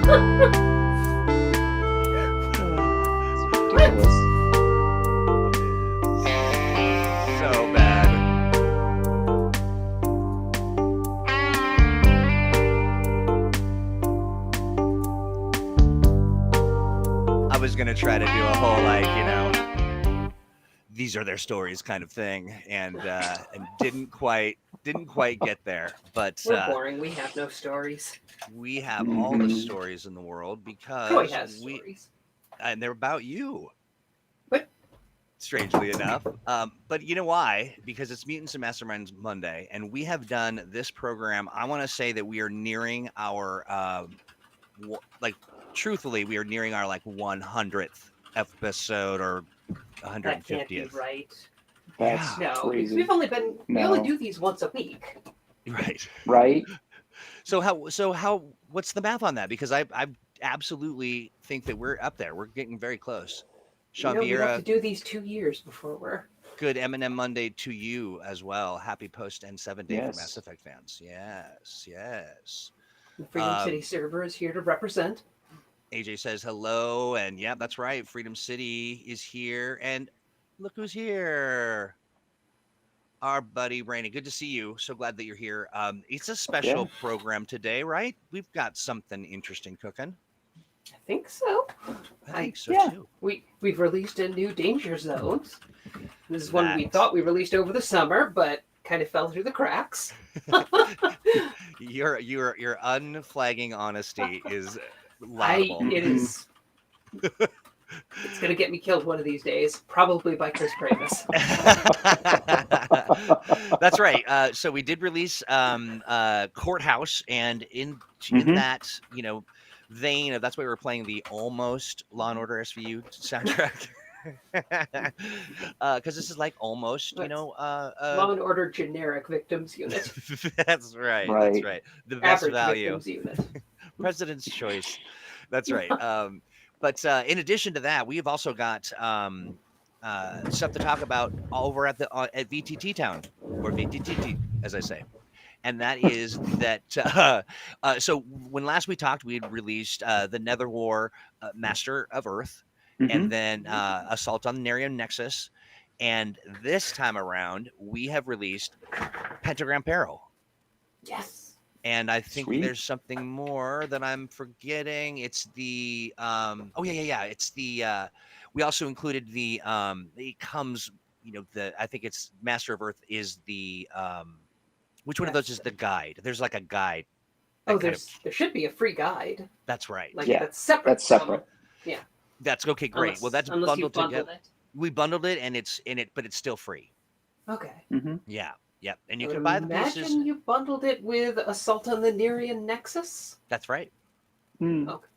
Ridiculous. So bad. I was gonna try to do a whole these are their stories kind of thing, and didn't quite get there. But We're boring. We have no stories. we have all the stories in the world Joy because has stories. and they're about you. What? Strangely enough, but you know why? Because it's Mutants and Masterminds Monday, and we have done this program. I want to say that we are nearing our truthfully, we are nearing our 100th episode or That can't be 150th. right. That's No, because crazy. we only do these once a week. Right. Right? So what's the math on that? Because I absolutely think that we're up there. We're getting very close. Sean We have to Vieira, do these 2 years before we're. good M&M Monday to you as well. Happy post N7 day for Yes. Mass Effect fans. Yes. The Freedom City server is here to represent. AJ says hello, and yeah, that's right. Freedom City is here, and look who's here. Our buddy Rainey. Good to see you. So glad that you're here. It's a special program today, right? We've got something interesting cooking. I think so. I think so too. We've released a new Danger Zones. This is one we thought we released over the summer, but kind of fell through the cracks. Your unflagging honesty is laudable. It is. It's gonna get me killed one of these days, probably by Chris Pravis. That's right. So we did release Courthouse, and in that vein of that's why we're playing the almost Law and Order SVU soundtrack. Because this is almost Law and Order generic victims unit. That's right. The best Average value victims unit. President's choice. That's right. But in addition to that, we have also got stuff to talk about over at VTT Town, or VTT, as I say. And that is that. So when last we talked, we had released the Nether War, Master of Earth, and then Assault on the Nerium Nexus. And this time around, we have released Pentagram Peril. Yes. And I think there's something more that I'm forgetting. It's the It's the we also included the it comes, I think it's Master of Earth is the which one of those is the guide? There's a guide. There should be a free guide. That's right. That's separate. That's separate. Yeah. That's okay, great. Well, that's bundled together. It. We bundled it, and it's in it, but it's still free. Okay. Yeah. Yep. And you can buy the pieces. Imagine you bundled it with Assault on the Nerium Nexus. That's right. Okay.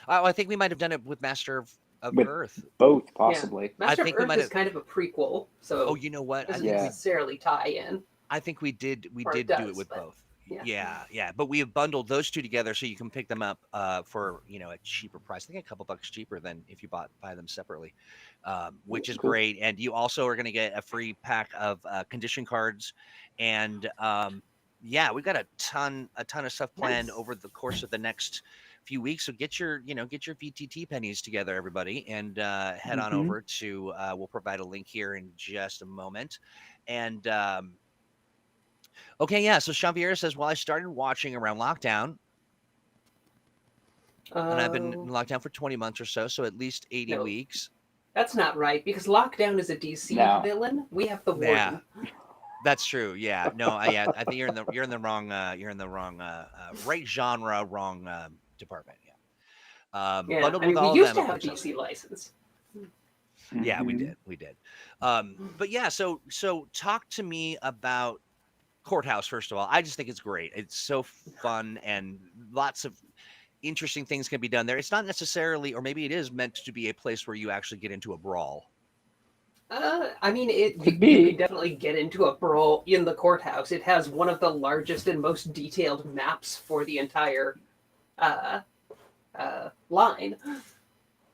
I think we might have done it with Master of Earth. Both, possibly. Yeah. Master of Earth is kind of a prequel, so. Oh, you know what? Doesn't necessarily tie in. I think we did. We did do it with both. Yeah. But we have bundled those two together, so you can pick them up for a cheaper price. I think a couple bucks cheaper than if you buy them separately, which is great. And you also are going to get a free pack of condition cards, and we've got a ton of stuff planned over the course of the next few weeks. So get your VTT pennies together, everybody, and head on over to. We'll provide a link here in just a moment, and. Okay, yeah. So Sean Vieira says, well, I started watching around lockdown, and I've been in lockdown for 20 months or so at least 80 weeks. That's not right, because lockdown is a DC villain. We have the Warden. Yeah, that's true. Yeah, no, I think you're in the wrong right genre, wrong department. Yeah. Bundled with all we used of them. To have DC license. Yeah, we did. But yeah, so talk to me about Courthouse, first of all. I just think it's great. It's so fun, and lots of interesting things can be done there. It's not necessarily, or maybe it is meant to be a place where you actually get into a brawl. You can definitely get into a brawl in the Courthouse. It has one of the largest and most detailed maps for the entire line.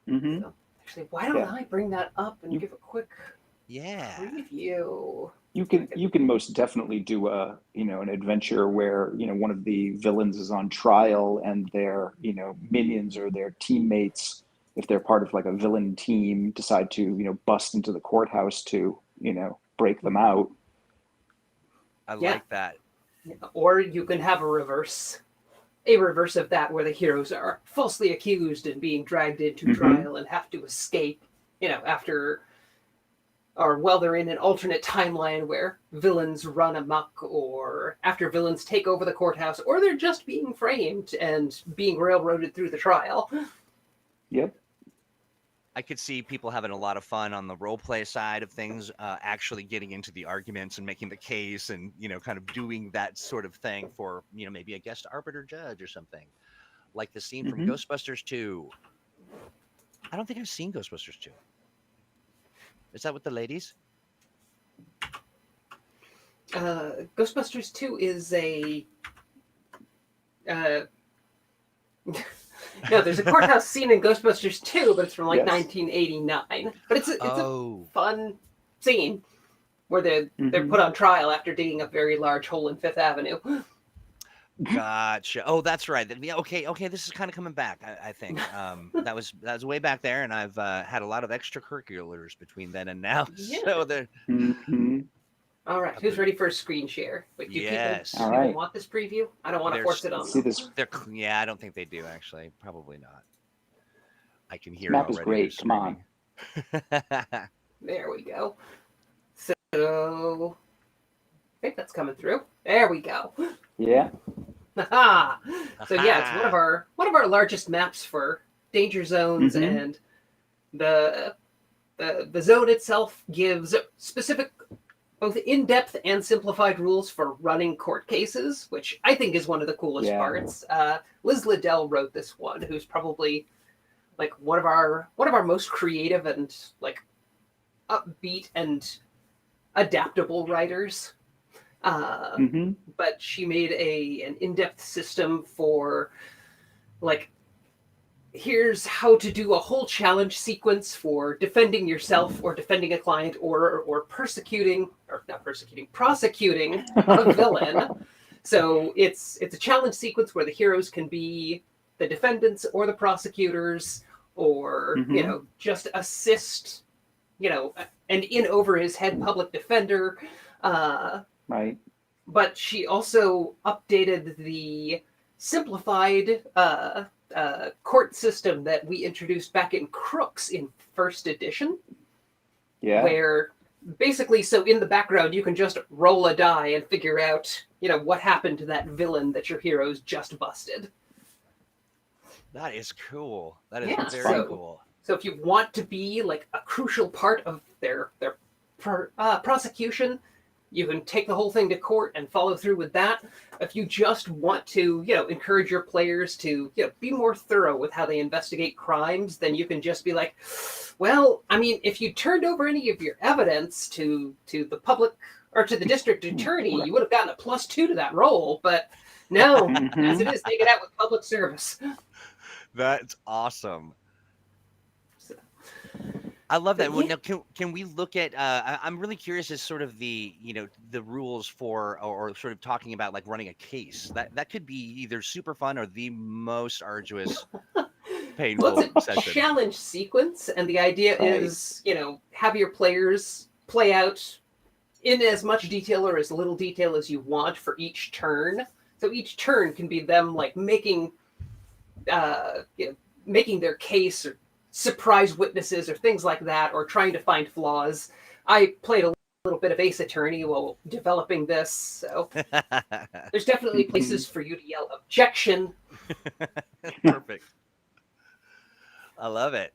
So, actually, why don't I bring that up and give a quick Yeah. Preview. You can most definitely do an adventure where, one of the villains is on trial and their, minions or their teammates, if they're part of like a villain team, decide to, bust into the courthouse to, break them out. I like that. Or you can have a reverse of that where the heroes are falsely accused and being dragged into trial and have to escape, after or while they're in an alternate timeline where villains run amok, or after villains take over the courthouse, or they're just being framed and being railroaded through the trial. Yep. I could see people having a lot of fun on the role play side of things, actually getting into the arguments and making the case and, kind of doing that sort of thing for, maybe a guest arbiter judge or something. Like the scene from Ghostbusters 2. I don't think I've seen Ghostbusters 2. Is that with the ladies? Ghostbusters 2 is a... No, there's a courthouse scene in Ghostbusters 2, but it's from 1989. But it's a fun scene where they're put on trial after digging a very large hole in Fifth Avenue. Gotcha. Oh, that's right. Okay. This is kind of coming back. I think that was way back there, and I've had a lot of extracurriculars between then and now. Yeah. So they're. All right, who's ready for a screen share? Wait, do people want this preview? I don't want to force it on them. I don't think they do, actually. Probably not. I can hear map is great. Come on. There we go. So, I think that's coming through. There we go. Yeah. So yeah, it's one of our largest maps for danger zones, and the zone itself gives specific both in-depth and simplified rules for running court cases, which I think is one of the coolest parts. Liz Liddell wrote this one, who's probably like one of our most creative and like upbeat and adaptable writers. But she made an in-depth system for like, here's how to do a whole challenge sequence for defending yourself or defending a client or prosecuting a villain. So it's a challenge sequence where the heroes can be the defendants or the prosecutors, or just assist, an in over his head public defender. Right. But she also updated the simplified court system that we introduced back in Crooks in first edition. Yeah. Where basically, so in the background, you can just roll a die and figure out, what happened to that villain that your heroes just busted. That is cool. That is very cool. So if you want to be like a crucial part of their prosecution, you can take the whole thing to court and follow through with that. If you just want to, encourage your players to, be more thorough with how they investigate crimes, then you can just be like, well, I mean, if you turned over any of your evidence to the public or to the district attorney, you would have gotten a +2 to that roll. But no, as it is, take it out with public service. That's awesome. I love that. Well, now, can we look at? I'm really curious as sort of the the rules for or sort of talking about like running a case. That could be either super fun or the most arduous, painful well, it's a session. Challenge sequence, and the idea is have your players play out in as much detail or as little detail as you want for each turn. So each turn can be them like making their case, or surprise witnesses or things like that, or trying to find flaws. I played a little bit of Ace Attorney while developing this, so there's definitely places for you to yell objection. Perfect. I love it.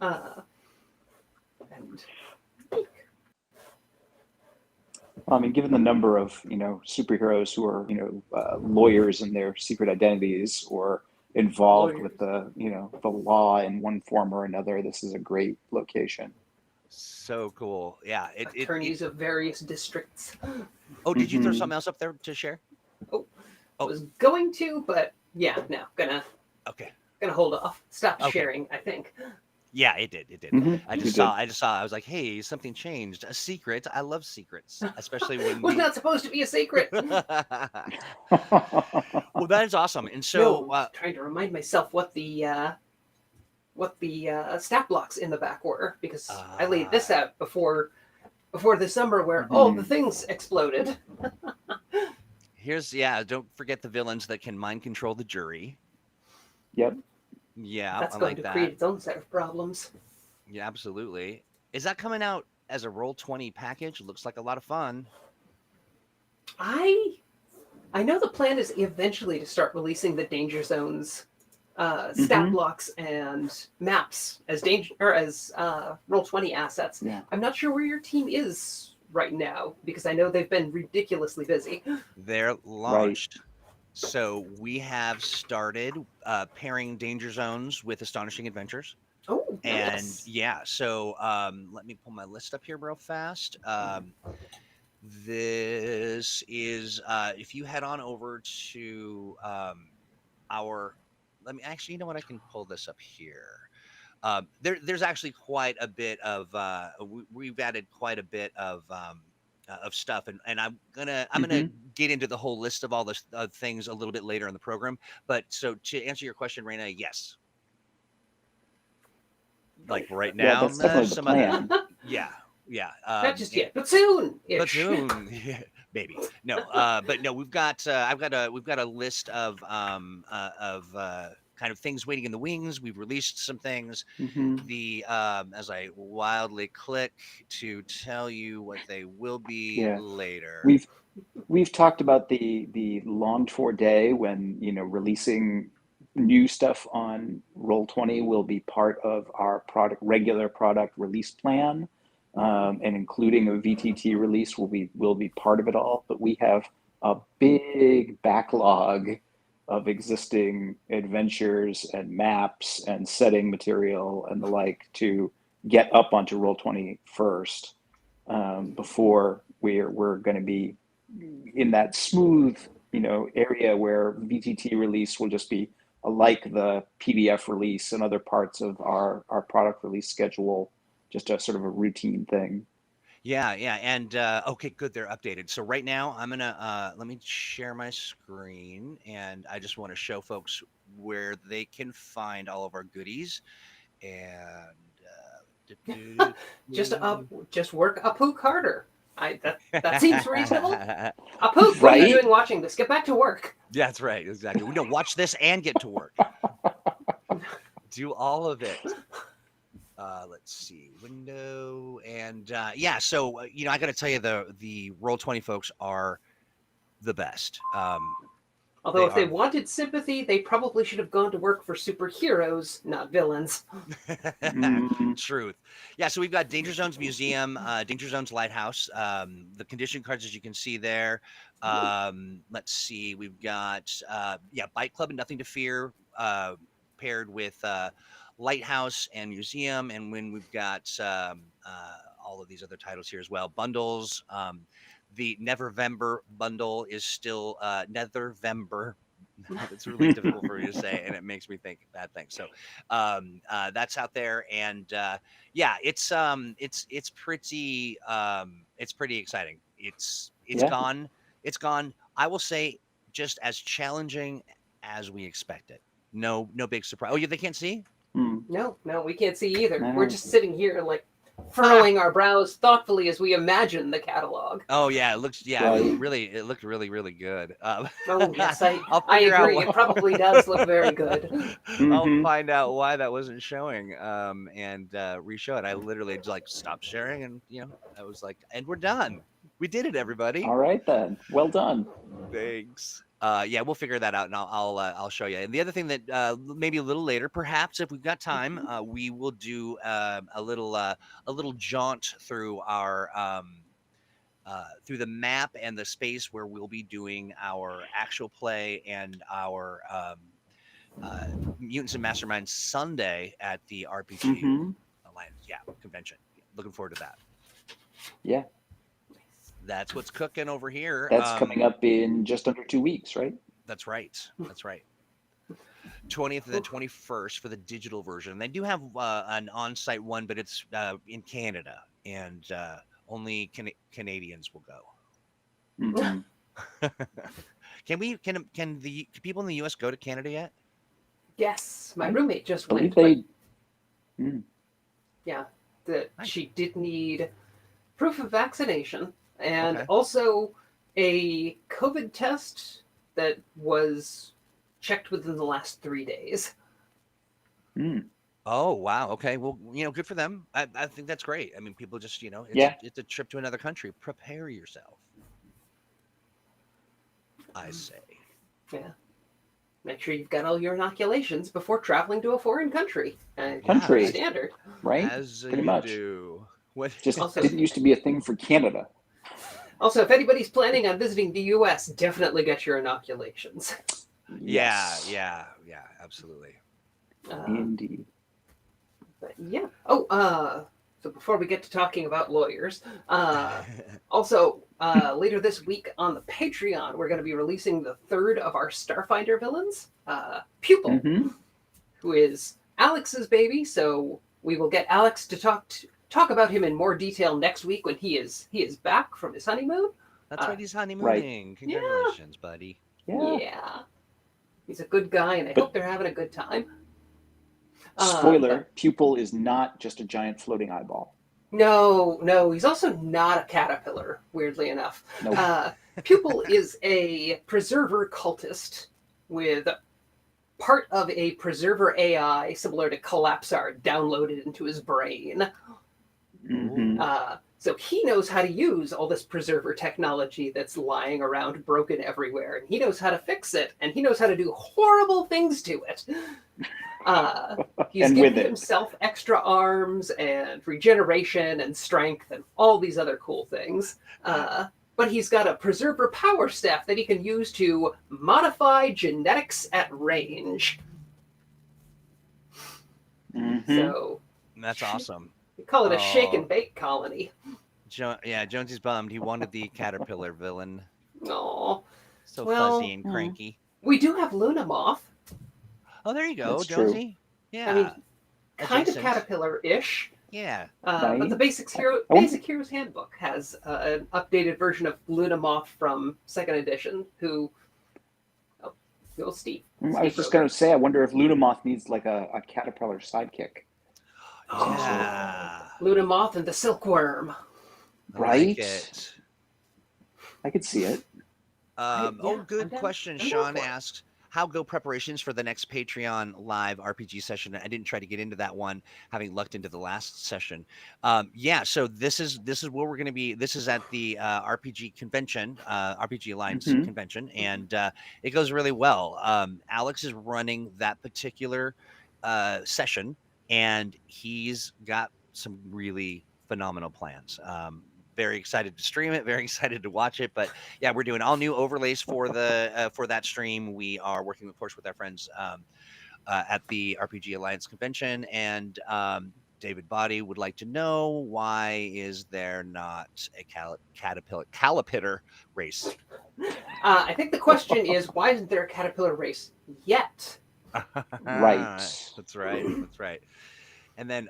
Well, I mean, given the number of superheroes who are lawyers in their secret identities or involved with the the law in one form or another, this is a great location. So cool. Yeah. Attorneys of various districts. Oh, did you throw something else up there to share? I was going to, but yeah, no, gonna hold off. Stop sharing, I think. Yeah, it did. It did. I You just did. saw. I was like, hey, something changed. A secret. I love secrets, especially when Was not supposed to be a secret. Well, that is awesome. And No, so, I was trying to remind myself what the stat blocks in the back were, because I laid this out before the summer where all the things exploded. don't forget the villains that can mind control the jury. Yep. Yeah, That's I going like to that. create its own set of problems. Yeah, absolutely. Is that coming out as a Roll20 package? Looks like a lot of fun. I know the plan is eventually to start releasing the Danger Zones stat blocks and maps as Roll20 assets. Yeah. I'm not sure where your team is right now, because I know they've been ridiculously busy. They're launched. So we have started pairing Danger Zones with Astonishing Adventures. Oh, And nice. yeah, so let me pull my list up here real fast. This is if you head on over to our, let me actually, you know what, I can pull this up here. There's actually quite a bit of we've added quite a bit of stuff, and I'm gonna get into the whole list of all the things a little bit later in the program. But so to answer your question, Raina, yes, like right Yeah, now, that's definitely the some plan. of the yeah. Not just yet, but soon. But soon, maybe no. But no, we've got we've got a list of kind of things waiting in the wings. We've released some things. The as I wildly click to tell you what they will be later. We've talked about the longed for day when, you know, releasing new stuff on Roll20 will be part of our regular product release plan, and including a VTT release will be part of it all. But we have a big backlog of existing adventures and maps and setting material and the like to get up onto Roll20 first, before we're going to be in that smooth, you know, area where VTT release will just be like the PDF release and other parts of our product release schedule, just a sort of a routine thing. Yeah, and okay, good. They're updated. So right now, I'm gonna let me share my screen, and I just want to show folks where they can find all of our goodies. And just work Apook harder. That seems reasonable. Apook, what are Right? you doing watching this? Get back to work. That's right, exactly. We don't watch this and get to work. Do all of it. Let's see, window, and yeah. So you know, I got to tell you, the Roll20 folks are the best. Although if they wanted sympathy, they probably should have gone to work for superheroes, not villains. Truth. Yeah, so we've got Danger Zones Museum, Danger Zones Lighthouse, the condition cards, as you can see there. Let's see, we've got Bike Club and Nothing to Fear, paired with Lighthouse and Museum, and when we've got all of these other titles here as well. Bundles. The Nevervember bundle is still Nethervember. It's really difficult for me to say, and it makes me think bad things. So that's out there, and it's pretty exciting. It's gone. It's gone. I will say, just as challenging as we expected. No big surprise. Oh, yeah, they can't see? No, we can't see either. No. We're just sitting here like furrowing our brows thoughtfully as we imagine the catalog. Oh yeah, it looks Right. it looked really good. Oh yes, I agree. It probably does look very good. I'll find out why that wasn't showing, and re-show it. I literally just like stopped sharing, and you know, I was like, and we're done. We did it, everybody. All right then. Well done. Thanks. Yeah, we'll figure that out, and I'll show you. And the other thing that maybe a little later, perhaps if we've got time, we will do a little jaunt through our through the map and the space where we'll be doing our actual play and our Mutants and Masterminds Sunday at the RPG Alliance convention. Looking forward to that. Yeah. That's what's cooking over here. That's coming up in just under 2 weeks, right? That's right. That's right. 20th and the 21st for the digital version. They do have an on-site one, but it's in Canada, and only Canadians will go. Mm-hmm. Can people in the U.S. go to Canada yet? Yes, my roommate just went. Yeah, she did need proof of vaccination and also a COVID test that was checked within the last 3 days. Oh, wow. Okay. Well, good for them. I think that's great. I mean, people just, it's a trip to another country. Prepare yourself, I say. Yeah. Make sure you've got all your inoculations before traveling to a foreign country. Standard. Right? As pretty you much. Do. Just also, didn't used to be a thing for Canada. Also, if anybody's planning on visiting the U.S., definitely get your inoculations. Yes. Yeah, absolutely. Indeed. But yeah. So before we get to talking about lawyers, also later this week on the Patreon, we're going to be releasing the third of our Starfinder villains, Pupil, who is Alex's baby. So we will get Alex to talk about him in more detail next week when he is back from his honeymoon. That's right, he's honeymooning. Right. Congratulations, buddy. Yeah. He's a good guy, and I hope they're having a good time. Spoiler, Pupil is not just a giant floating eyeball. No, he's also not a caterpillar, weirdly enough. Nope. Pupil is a preserver cultist with part of a preserver AI similar to Collapsar downloaded into his brain. So he knows how to use all this preserver technology that's lying around broken everywhere, and he knows how to fix it, and he knows how to do horrible things to it. He's given himself extra arms and regeneration and strength and all these other cool things. But he's got a preserver power staff that he can use to modify genetics at range. So that's awesome. We call it a shake and bake colony. Jonesy's bummed. He wanted the caterpillar villain. Oh, so fuzzy and cranky. We do have Luna Moth. Oh, there you go, that's Jonesy. True. Yeah, I mean, kind of caterpillar-ish. Yeah, but the Basic Heroes Handbook has an updated version of Luna Moth from 2nd edition. Steve. I was just going to say, I wonder if Luna Moth needs like a caterpillar sidekick. Yeah. Luna Moth and the Silkworm. Right? I could see it. Good question. Sean asked, how go preparations for the next Patreon live RPG session? I didn't try to get into that one, having lucked into the last session. So this is where we're going to be. This is at the RPG convention, RPG Alliance convention, and it goes really well. Alex is running that particular session, and he's got some really phenomenal plans. Very excited to stream it, very excited to watch it. But yeah, we're doing all new overlays for the for that stream. We are working, of course, with our friends at the RPG Alliance convention. And David Body would like to know, why is there not a caterpillar race? I think the question is, why isn't there a caterpillar race yet? Right. That's right. And then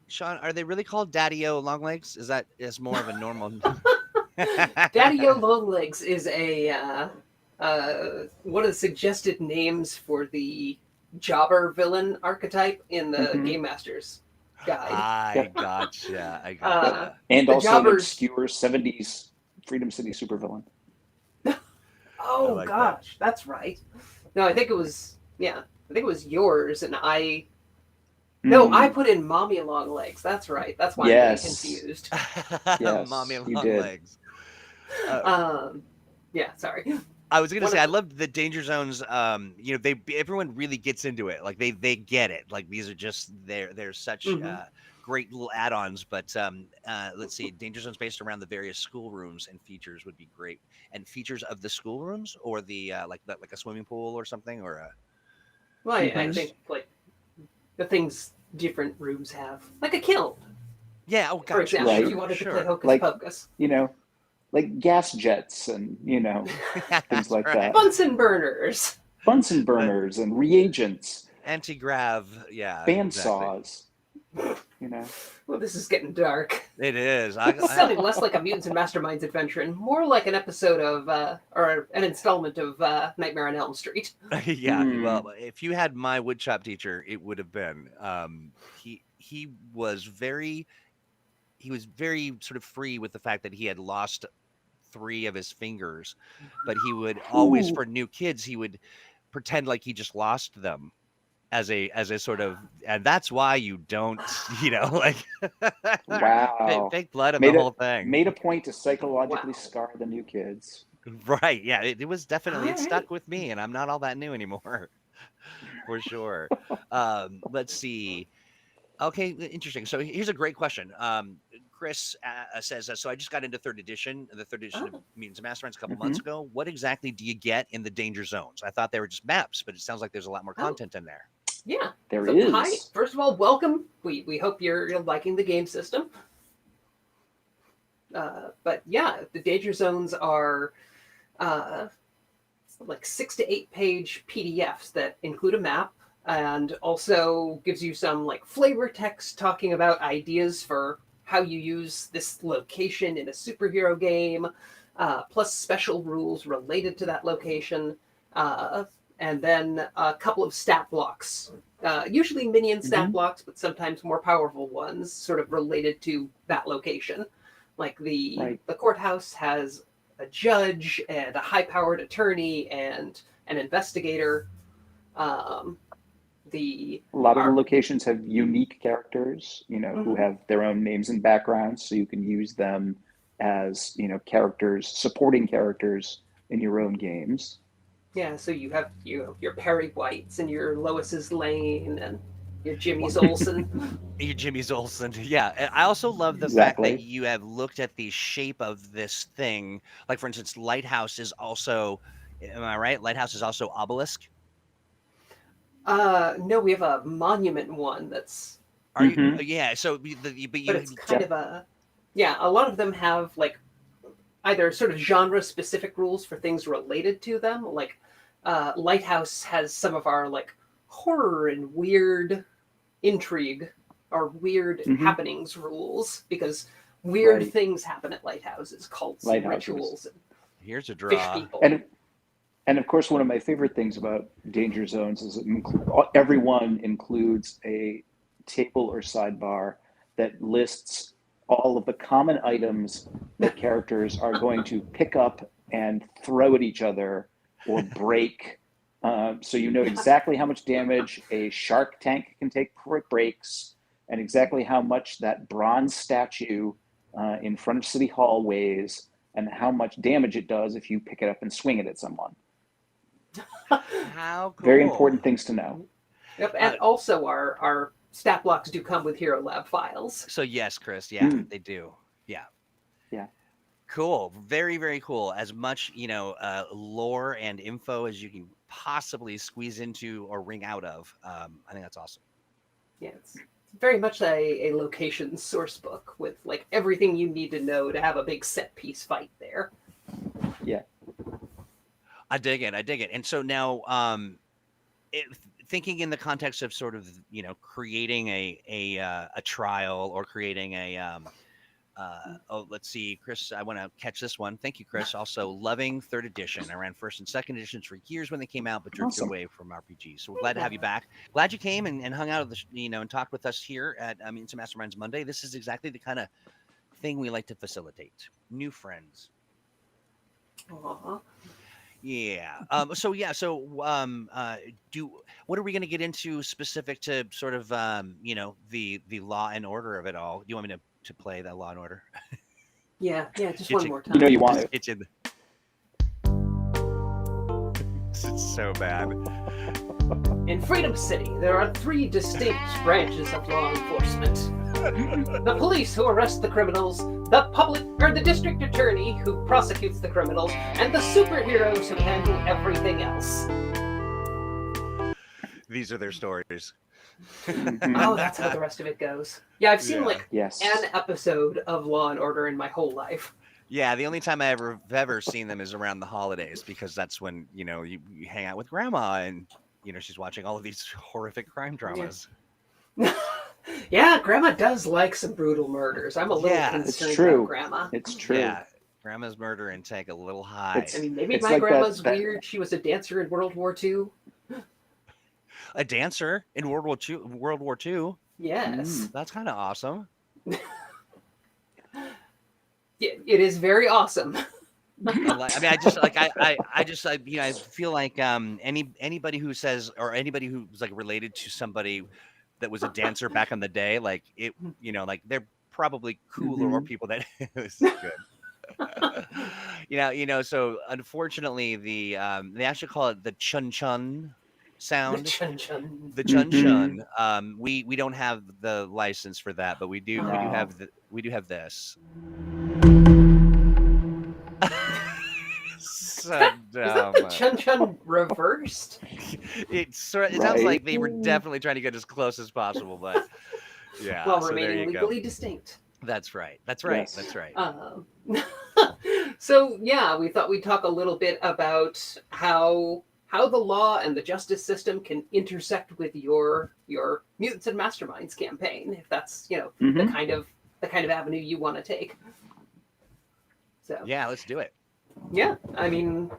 Sean, are they really called Daddy-O Longlegs? Is more of a normal? Daddy-O Longlegs is one of the suggested names for the jobber villain archetype in the Game Master's Guide. I gotcha. And also an obscure 70s Freedom City supervillain. Oh like gosh, that's right. No, I think it was yours, and I. No, I put in Mommy Longlegs. That's right. That's why I'm getting confused. Yes, Mommy Longlegs. Sorry. I was gonna say, I love the Danger Zones. Everyone really gets into it. Like they get it. Like these are just they're such great little add-ons. But let's see, Danger Zones based around the various schoolrooms and features would be great. And features of the schoolrooms, or the like a swimming pool or something, or a. Well, I think like the things different rooms have, like a kiln. Yeah. Oh, gotcha. For example, if you wanted to play Hocus Pocus. Like gas jets and things like that. Bunsen burners. Bunsen burners and reagents, Anti-grav, yeah, exactly. bandsaws. You know. Well, this is getting dark. It is. It's sounding less like a Mutants and Masterminds adventure and more like an episode of, or an installment of Nightmare on Elm Street. Yeah. Well, if you had my woodshop teacher, it would have been. He was very sort of free with the fact that he had lost 3 of his fingers, but he would always, for new kids, he would pretend like he just lost them. As a sort of, and that's why you don't, like Wow. fake blood and the whole thing. Made a point to psychologically scar the new kids. Right. Yeah. It was definitely, it stuck with me, and I'm not all that new anymore, for sure. Let's see. Okay. Interesting. So here's a great question. Chris says, so I just got into the third edition of Mutants and Masterminds a couple months ago. What exactly do you get in the danger zones? I thought they were just maps, but it sounds like there's a lot more content in there. Yeah, there is. Hi, first of all, welcome. We hope you're liking the game system. But yeah, the danger zones are like 6 to 8 page PDFs that include a map and also gives you some like flavor text talking about ideas for how you use this location in a superhero game, plus special rules related to that location. And then a couple of stat blocks, usually minion stat blocks, but sometimes more powerful ones, sort of related to that location. Like the courthouse has a judge and a high-powered attorney and an investigator. A lot of the locations have unique characters, who have their own names and backgrounds, so you can use them as, characters, supporting characters in your own games. Yeah, so you have your Perry Whites and your Lois's Lane and your Jimmy's Olsen. Your Jimmy's Olsen, yeah. And I also love the fact that you have looked at the shape of this thing. Like, for instance, Lighthouse is also, am I right? Lighthouse is also obelisk? No, we have a monument one that's... Are you? Yeah, so... But it's kind of a... Yeah, a lot of them have, like, either sort of genre-specific rules for things related to them. Like, Lighthouse has some of our, like, horror and weird intrigue or weird happenings rules, because weird things happen at lighthouses, cults and rituals. And here's a draw. And of course, one of my favorite things about Danger Zones is everyone includes a table or sidebar that lists all of the common items that characters are going to pick up and throw at each other or break. So you know exactly how much damage a shark tank can take before it breaks, and exactly how much that bronze statue in front of City Hall weighs, and how much damage it does if you pick it up and swing it at someone. How cool. Very important things to know. Yep, and also our stat blocks do come with Hero Lab files. So yes, Chris, they do. Yeah. Cool. Very, very cool. As much, lore and info as you can possibly squeeze into or wring out of. I think that's awesome. Yeah, it's very much a location source book with like everything you need to know to have a big set piece fight there. Yeah. I dig it. And so now, thinking in the context of sort of, creating a trial or creating a, let's see, Chris, I want to catch this one. Thank you, Chris. Also loving third edition. I ran first and second editions for years when they came out, but drifted away from RPGs. So we're glad to have you back. Glad you came and hung out at the, and talked with us here at Mutants and Masterminds Monday. This is exactly the kind of thing we like to facilitate. New friends. Aww. Yeah. What are we going to get into specific to sort of, the law and order of it all? Do you want me to play that Law and Order? Yeah, just one more time. You want it. It's in. It's so bad. In Freedom City, there are 3 distinct branches of law enforcement. The police, who arrest the criminals, the district attorney, who prosecutes the criminals, and the superheroes who handle everything else. These are their stories. Oh, that's how the rest of it goes. Yeah, I've seen an episode of Law and Order in my whole life. Yeah, the only time I've ever seen them is around the holidays, because that's when, you hang out with grandma and, she's watching all of these horrific crime dramas. Yeah, grandma does like some brutal murders. I'm a little concerned about grandma. It's true. Yeah, grandma's murder intake a little high. I mean, maybe my grandma's weird. She was a dancer in World War II. A dancer in World War II? Yes. That's kind of awesome. It is very awesome. I mean, I feel like anybody who says, or anybody who's like related to somebody that was a dancer back in the day, like it, like they're probably cooler or people that is good. So unfortunately, they actually call it the chun chun sound. The chun chun. We don't have the license for that, but we do have this. So dumb. Is that the chun chun reversed? It sounds like they were definitely trying to get as close as possible, but yeah. While remaining legally distinct. That's right. Yes. That's right. So yeah, we thought we'd talk a little bit about how the law and the justice system can intersect with your Mutants and Masterminds campaign, if that's the kind of avenue you want to take. So yeah, let's do it. Yeah, I mean,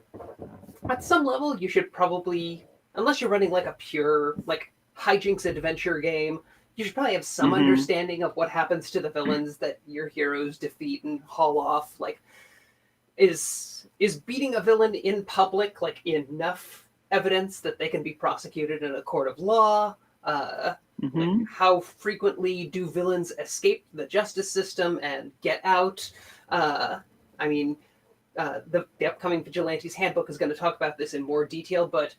at some level, you should probably, unless you're running like a pure like hijinks adventure game, you should probably have some understanding of what happens to the villains that your heroes defeat and haul off. Like, is beating a villain in public like enough evidence that they can be prosecuted in a court of law? Like, how frequently do villains escape the justice system and get out? I mean, the upcoming Vigilantes Handbook is going to talk about this in more detail, but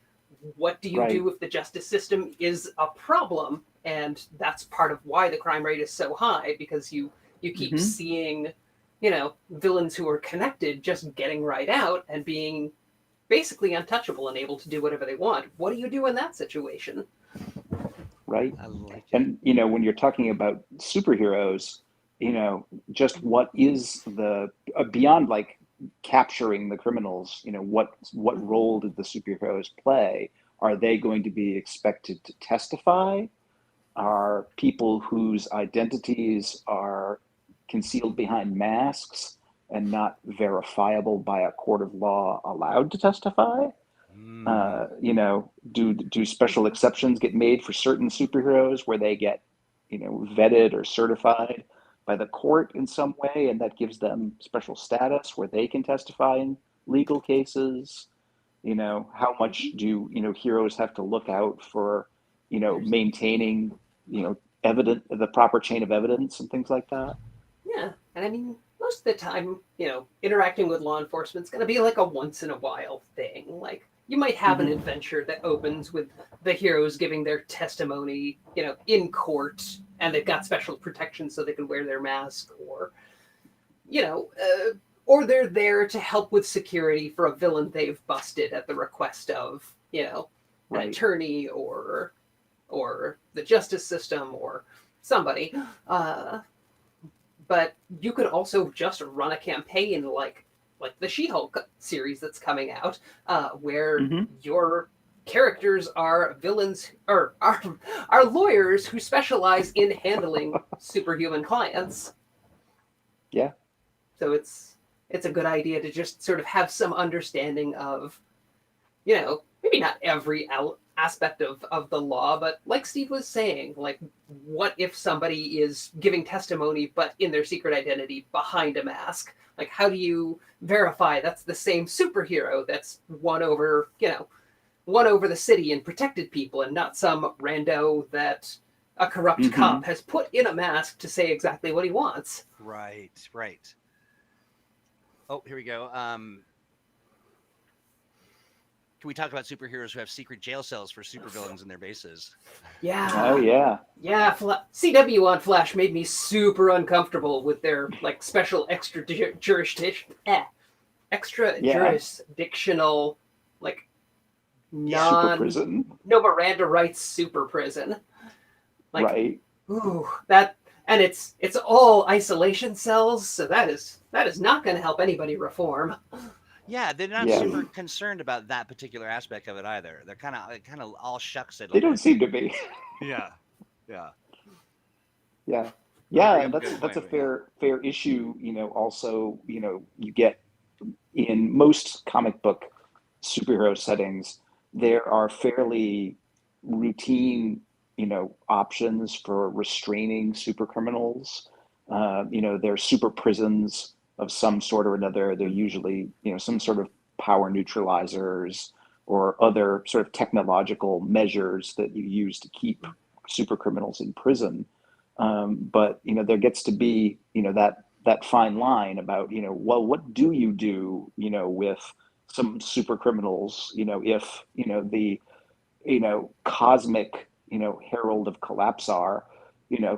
what do you do if the justice system is a problem? And that's part of why the crime rate is so high, because you keep seeing, villains who are connected just getting right out and being basically untouchable and able to do whatever they want. What do you do in that situation? Right. And, when you're talking about superheroes, just what is the, beyond like capturing the criminals, what role did the superheroes play? Are they going to be expected to testify? Are people whose identities are concealed behind masks and not verifiable by a court of law allowed to testify? Do special exceptions get made for certain superheroes where they get, vetted or certified by the court in some way, and that gives them special status where they can testify in legal cases? How much do heroes have to look out for maintaining the proper chain of evidence and things like that? Yeah, and I mean, most of the time, interacting with law enforcement is going to be like a once in a while thing. Like, you might have an adventure that opens with the heroes giving their testimony, in court, and they've got special protection so they can wear their mask, or, or they're there to help with security for a villain they've busted at the request of, an attorney or the justice system or somebody. But you could also just run a campaign like the She-Hulk series that's coming out, where your characters are villains or are lawyers who specialize in handling superhuman clients. Yeah. So it's a good idea to just sort of have some understanding of, maybe not every aspect of the law, but like Steve was saying, like, what if somebody is giving testimony but in their secret identity behind a mask? Like, how do you verify that's the same superhero that's won over the city and protected people, and not some rando that a corrupt cop has put in a mask to say exactly what he wants? Right. Oh, here we go. Can we talk about superheroes who have secret jail cells for supervillains in their bases? Yeah. Oh, yeah. Yeah, CW on Flash made me super uncomfortable with their like special extra-jurisdictional like super prison. No Miranda rights super prison. Like, right. Ooh, that, and it's all isolation cells, so that is that is not going to help anybody reform. Yeah, they're not Yeah. super concerned about that particular aspect of it either. They're kind of all shucks it. They don't seem to be. Yeah, yeah, Yeah. you Yeah, bring and up a good that's a point. Yeah. fair issue. Also, you get in most comic book superhero settings, there are fairly routine, options for restraining super criminals. They're super prisons of some sort or another. They're usually, some sort of power neutralizers or other sort of technological measures that you use to keep super criminals in prison. But there gets to be that fine line about well, what do you do with some super criminals if the cosmic herald of Collapsar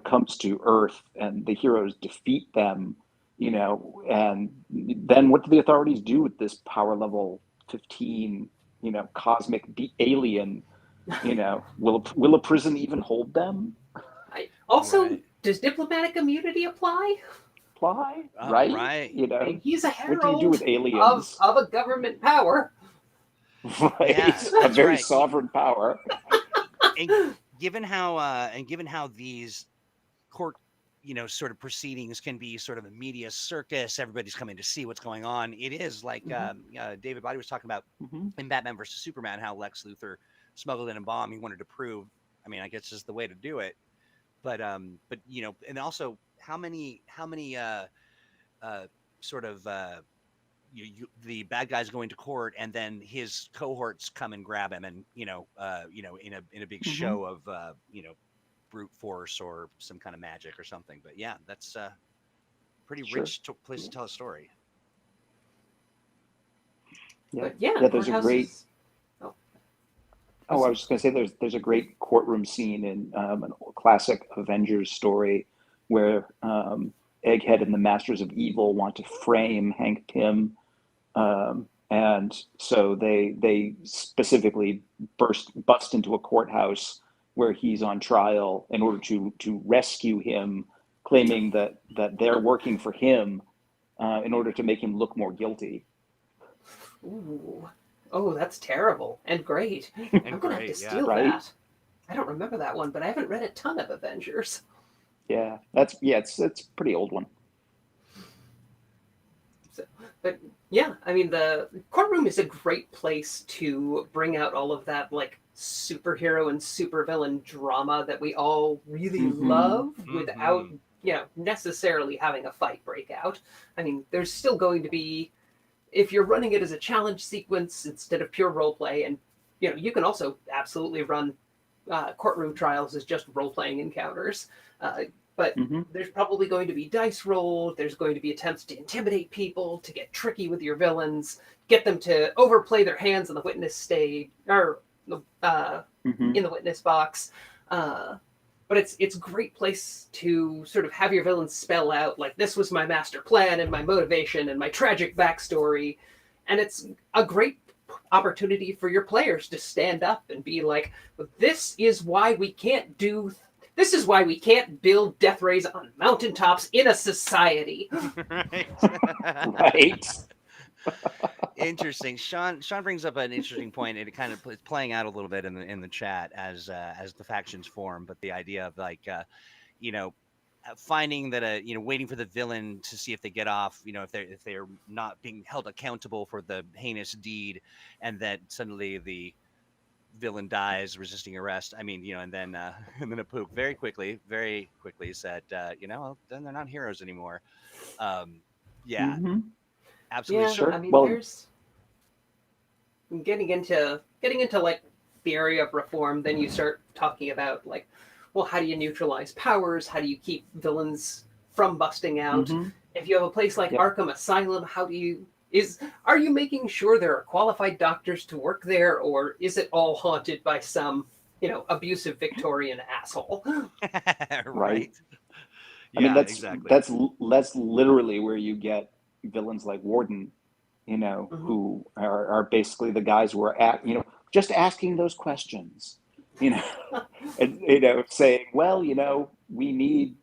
comes to Earth and the heroes defeat them, and then what do the authorities do with this power level 15 cosmic alien? Will a prison even hold them? Also, Right. does diplomatic immunity apply? Right? Right. I mean, he's a What do you do herald with aliens? of a government power. Right? Yeah, A that's very right. sovereign power. And given how these court sort of proceedings can be sort of a media circus, everybody's coming to see what's going on. It is like David Body was talking about Hmm. in Batman versus Superman, how Lex Luthor smuggled in a bomb. He wanted to prove, I mean, I guess is the way to do it. But and also how many sort of the bad guys going to court, and then his cohorts come and grab him, and in a big Hmm. show of brute force or some kind of magic or something. But yeah, that's pretty Sure. rich place to tell a story. Yeah. But yeah, Yeah, there's a Courthouse great. is. Oh, Oh, I was just going to say there's a great courtroom scene in a classic Avengers story where Egghead and the Masters of Evil want to frame Hank Pym, and so they specifically bust into a courthouse where he's on trial in order to rescue him, claiming that they're working for him in order to make him look more guilty. ooh. Oh, that's terrible and great. And I'm gonna have to great, yeah. steal Right? that. I don't remember that one, but I haven't read a ton of Avengers. Yeah, it's a pretty old one. So, but yeah, I mean, the courtroom is a great place to bring out all of that like superhero and supervillain drama that we all really Hmm. love without, Mhm. necessarily having a fight break out. I mean, there's still going to be, if you're running it as a challenge sequence instead of pure role play, and you can also absolutely run courtroom trials as just role playing encounters. Uh, but Hmm. there's probably going to be dice roll. There's going to be attempts to intimidate people, to get tricky with your villains, get them to overplay their hands in the witness stage or Hmm. in the witness box. But it's a great place to sort of have your villains spell out like, this was my master plan and my motivation and my tragic backstory, and it's a great opportunity for your players to stand up and be like, this is why we can't do. This is why we can't build death rays on mountaintops in a society. Right. Right? Interesting. Sean brings up an interesting point, and it kind of is playing out a little bit in the chat as the factions form. But the idea of like you know finding that waiting for the villain to see if they get off, if they're not being held accountable for the heinous deed, and that suddenly the villain dies resisting arrest. I mean, and then and then Apook very quickly said, well, then they're not heroes anymore. Yeah, Hmm. absolutely. Yeah, So I Sure. mean, Well, there's getting into like the area of reform. Then you start talking about like, well, how do you neutralize powers? How do you keep villains from busting out? hmm. If you have a place like Yep. Arkham Asylum, are you making sure there are qualified doctors to work there, or is it all haunted by some abusive Victorian asshole? Right. right. I mean, Yeah, exactly. that's literally where you get villains like Warden, Mhm. who are basically the guys who are just asking those questions, you know, and saying, well, we need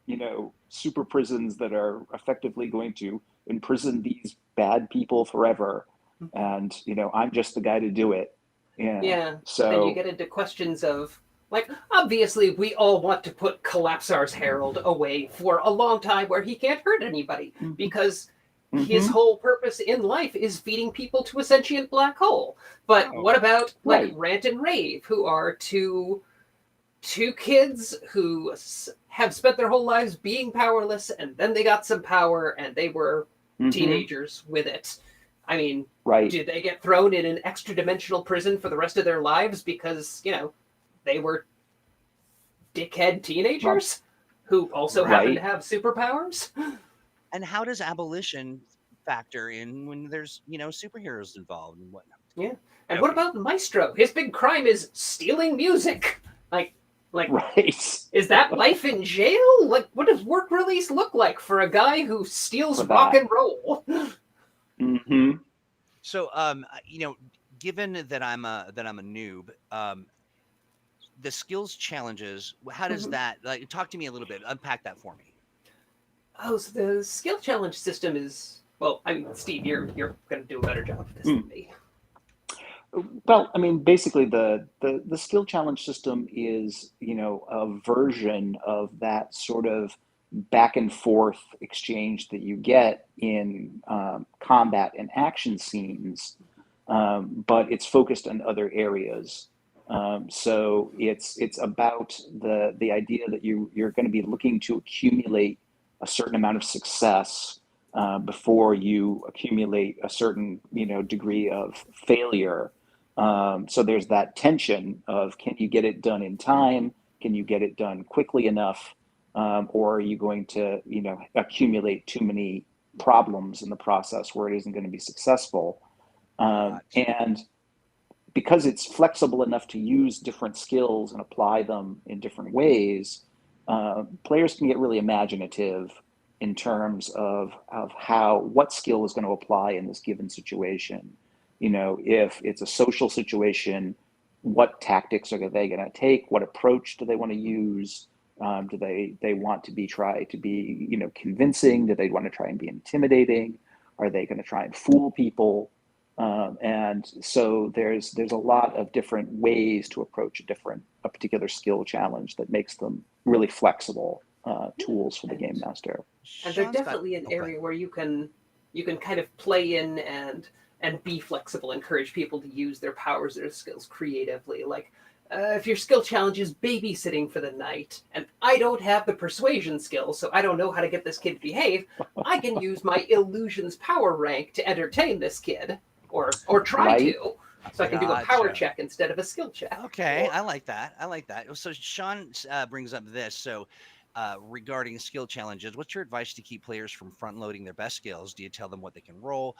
super prisons that are effectively going to imprison these bad people forever, and I'm just the guy to do it. Yeah. So then you get into questions of, like, obviously we all want to put Collapsar's Herald away for a long time where he can't hurt anybody, because his whole purpose in life is feeding people to a sentient black hole. But what about like Rant and Rave, who are two kids who have spent their whole lives being powerless, and then they got some power and they were teenagers with it. I mean, did they get thrown in an extra dimensional prison for the rest of their lives because, they were dickhead teenagers who also happen to have superpowers? And how does abolition factor in when there's, superheroes involved and whatnot? Yeah. And what about Maestro? His big crime is stealing music. Like, is that life in jail? Like, what does work release look like for a guy who steals rock and roll? So, given that I'm a noob, the skills challenges, how does that, like, talk to me a little bit, unpack that for me. Oh, so the skill challenge system is, well, I mean, Steve, you're going to do a better job of this than me. Well, I mean, basically the skill challenge system is, a version of that sort of back and forth exchange that you get in combat and action scenes, but it's focused on other areas. So it's about the idea that you're going to be looking to accumulate a certain amount of success before you accumulate a certain degree of failure. So there's that tension of, can you get it done in time? Can you get it done quickly enough? Or are you going to accumulate too many problems in the process where it isn't going to be successful? And because it's flexible enough to use different skills and apply them in different ways, players can get really imaginative in terms of what skill is going to apply in this given situation. If it's a social situation, what tactics are they going to take? What approach do they want to use? Do they want to try to be convincing? Do they want to try and be intimidating? Are they going to try and fool people? And so there's a lot of different ways to approach a particular skill challenge that makes them really flexible tools for the game master. And they're definitely an area where you can kind of play in and be flexible, encourage people to use their powers, their skills creatively. Like, if your skill challenge is babysitting for the night, and I don't have the persuasion skill, so I don't know how to get this kid to behave, I can use my illusions power rank to entertain this kid, or try to. So I can do a power check instead of a skill check. Okay, I like that. So Sean brings up this. So regarding skill challenges, what's your advice to keep players from front loading their best skills? Do you tell them what they can roll?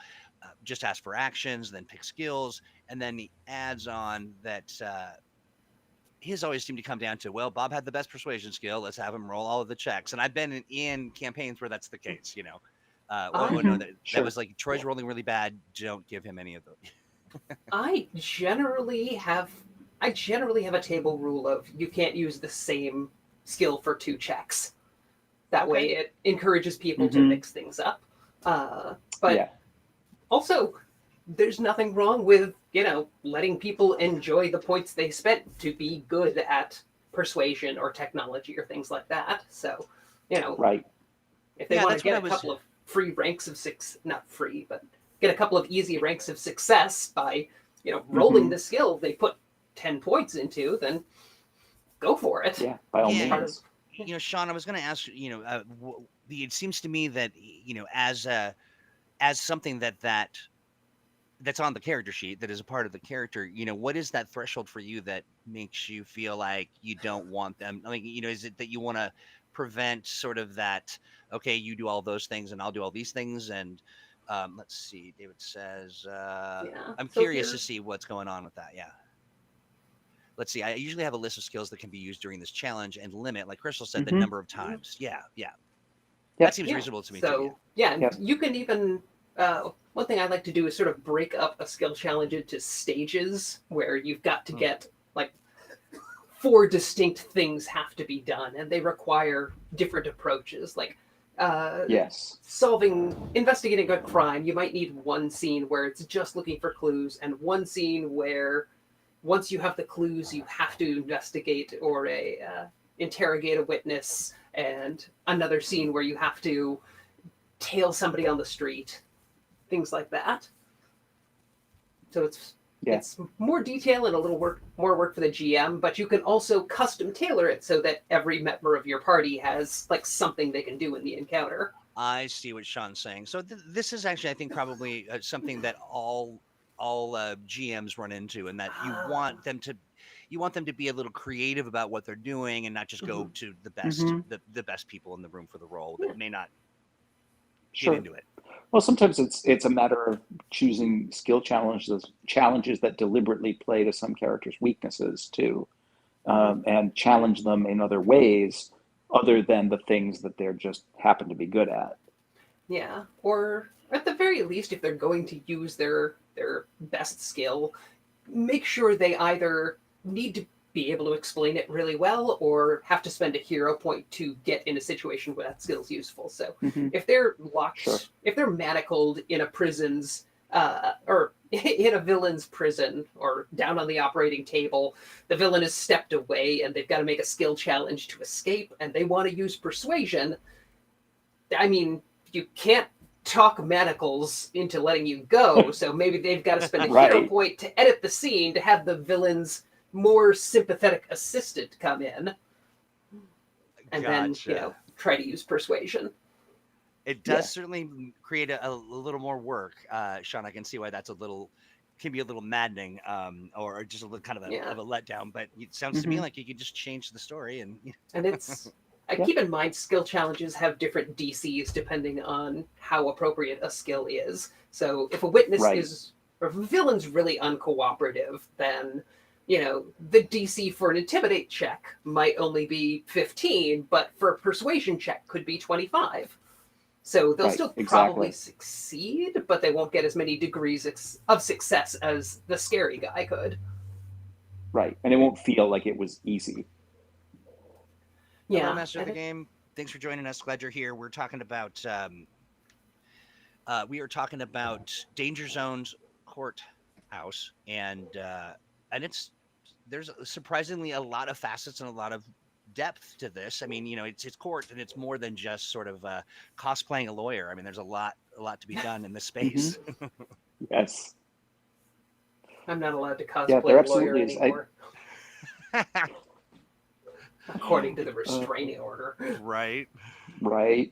Just ask for actions, then pick skills, and then he adds on that his always seemed to come down to, well, Bob had the best persuasion skill. Let's have him roll all of the checks. And I've been in campaigns where that's the case. That was like, Troy's rolling really bad. Don't give him any of those. I generally have a table rule of you can't use the same skill for 2 checks. That way it encourages people to mix things up. But also, there's nothing wrong with, letting people enjoy the points they spent to be good at persuasion or technology or things like that. So, if they want to get a couple of free ranks of not free, but get a couple of easy ranks of success by, rolling the skill they put 10 points into, then go for it. Yeah, by all means. Sean, I was going to ask, it seems to me that, as something that's on the character sheet, that is a part of the character, what is that threshold for you that makes you feel like you don't want them? I mean, is it that you want to prevent sort of that, okay, you do all those things and I'll do all these things? And let's see, David says, I'm curious to see what's going on with that. Yeah. Let's see. I usually have a list of skills that can be used during this challenge and limit, like Crystal said, the number of times. Yeah. That seems reasonable to me. So, you can even, one thing I like to do is sort of break up a skill challenge into stages where you've got to get, like, 4 distinct things have to be done, and they require different approaches. Like, Yes. investigating a crime, you might need one scene where it's just looking for clues, and one scene where once you have the clues, you have to investigate or interrogate a witness, and another scene where you have to tail somebody on the street, things like that. So it's more detail and a little more work for the GM, but you can also custom tailor it so that every member of your party has like something they can do in the encounter. I see what Sean's saying. So this is actually, I think, probably something that all GMs run into, and that you want them to be a little creative about what they're doing, and not just go to the best the best people in the room for the role that may not get into it. Well, sometimes it's a matter of choosing skill challenges that deliberately play to some characters' weaknesses too, and challenge them in other ways other than the things that they're just happen to be good at. Yeah, or at the very least, if they're going to use their best skill, make sure they either need to be able to explain it really well or have to spend a hero point to get in a situation where that skill's useful. So if they're locked, if they're manacled in a prison's or in a villain's prison or down on the operating table, the villain has stepped away and they've got to make a skill challenge to escape, and they want to use persuasion. I mean, you can't talk manacles into letting you go, so maybe they've got to spend a hero point to edit the scene to have the villain's more sympathetic assistant come in, and then try to use persuasion. It does certainly create a little more work, Sean. I can see why that's can be a little maddening, or just a little kind of a letdown. But it sounds to me like you could just change the story and it's. Keep in mind, skill challenges have different DCs depending on how appropriate a skill is. So if a witness or if a villain's really uncooperative, then the DC for an intimidate check might only be 15, but for a persuasion check could be 25. So they'll still probably succeed, but they won't get as many degrees of success as the scary guy could. Right, and it won't feel like it was easy. Yeah. Hello, Master of the Game. Thanks for joining us. Glad you're here. We're talking about Danger Zone's Courthouse, and there's surprisingly a lot of facets and a lot of depth to this. I mean, it's court, and it's more than just sort of cosplaying a lawyer. I mean, there's a lot to be done in this space. Yes. I'm not allowed to cosplay a lawyer anymore. According to the restraining order. Right. One